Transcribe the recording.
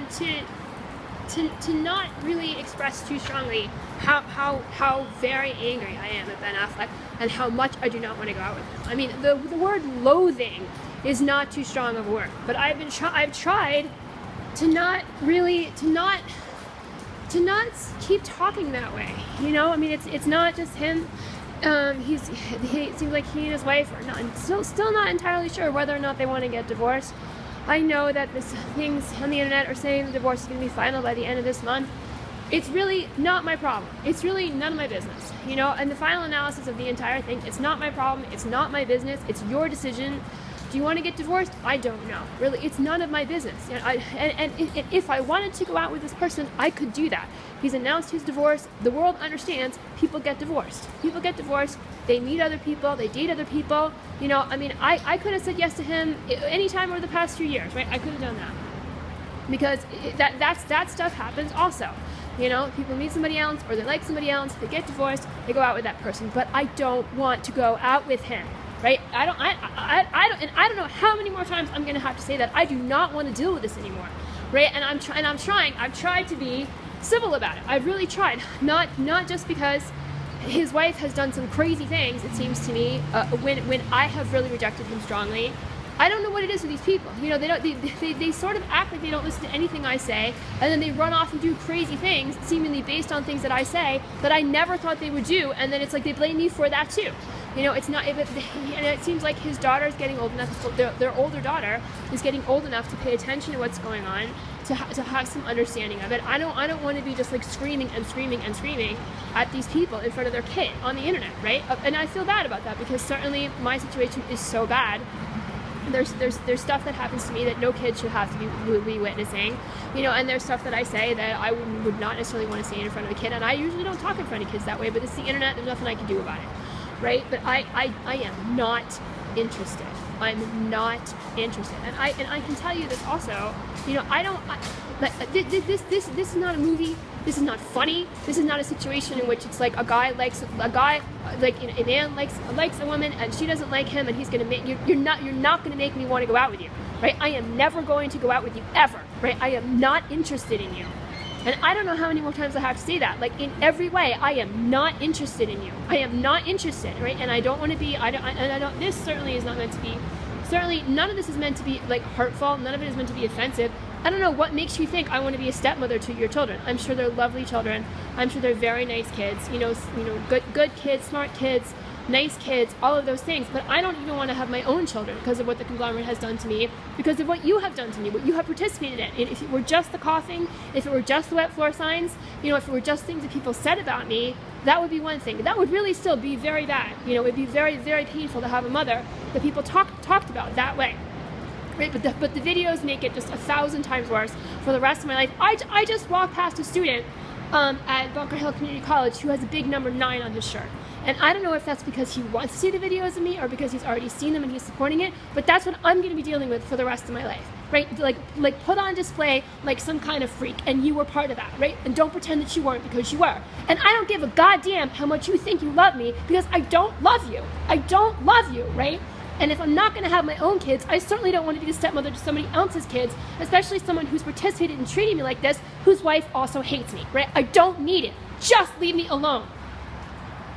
to not really express too strongly how very angry I am at Ben Affleck and how much I do not want to go out with him. I mean, the word loathing is not too strong of a word, but I've tried to not keep talking that way. You know, I mean, it's not just him. He seems like he and his wife are not still not entirely sure whether or not they want to get divorced. I know that things on the internet are saying the divorce is going to be final by the end of this month. It's really not my problem. It's really none of my business, you know. And the final analysis of the entire thing, it's not my problem. It's not my business. It's your decision. Do you want to get divorced? I don't know. Really, it's none of my business. You know, and if I wanted to go out with this person, I could do that. He's announced his divorce. The world understands people get divorced. People get divorced. They meet other people. They date other people. You know, I mean, I could have said yes to him any time over the past few years, right? I could have done that. Because that stuff happens also. You know, people meet somebody else or they like somebody else, they get divorced, they go out with that person. But I don't want to go out with him. Right? I don't know how many more times I'm gonna have to say that. I do not want to deal with this anymore. Right? And I've tried to be civil about it. I've really tried. Not just because his wife has done some crazy things, it seems to me, when I have really rejected him strongly. I don't know what it is with these people. You know, they sort of act like they don't listen to anything I say, and then they run off and do crazy things, seemingly based on things that I say that I never thought they would do, and then it's like they blame me for that too. You know, it's not. And it seems like his daughter is getting old enough. Their older daughter is getting old enough to pay attention to what's going on, to have some understanding of it. I don't want to be just like screaming at these people in front of their kid on the internet, right? And I feel bad about that because certainly my situation is so bad. There's stuff that happens to me that no kid should have to be witnessing, you know, and there's stuff that I say that I would not necessarily want to say in front of a kid, and I usually don't talk in front of kids that way, but it's the internet, there's nothing I can do about it, right? But I am not interested. I'm not interested, and I can tell you this also, you know, this is not a movie. This is not funny. This is not a situation in which it's like a man likes a woman and she doesn't like him and he's gonna make you're not gonna make me want to go out with you, right? I am never going to go out with you ever, right? I am not interested in you, and I don't know how many more times I have to say that. Like in every way, I am not interested in you. I am not interested, right? And I don't want to be. I don't. This certainly is not meant to be. Certainly, none of this is meant to be like hurtful. None of it is meant to be offensive. I don't know what makes you think I want to be a stepmother to your children. I'm sure they're lovely children. I'm sure they're very nice kids. You know, good kids, smart kids, nice kids, all of those things. But I don't even want to have my own children because of what the conglomerate has done to me, because of what you have done to me, what you have participated in. If it were just the coughing, if it were just the wet floor signs, you know, if it were just things that people said about me, that would be one thing. That would really still be very bad. You know, it would be very, very painful to have a mother that people talked about that way. Right, but the videos make it just 1,000 times worse for the rest of my life. I just walked past a student at Bunker Hill Community College who has a big number 9 on his shirt. And I don't know if that's because he wants to see the videos of me or because he's already seen them and he's supporting it, but that's what I'm going to be dealing with for the rest of my life. Right? Like put on display like some kind of freak, and you were part of that, right? And don't pretend that you weren't, because you were. And I don't give a goddamn how much you think you love me, because I don't love you. I don't love you, right? And if I'm not going to have my own kids, I certainly don't want to be the stepmother to somebody else's kids, especially someone who's participated in treating me like this, whose wife also hates me, right? I don't need it. Just leave me alone.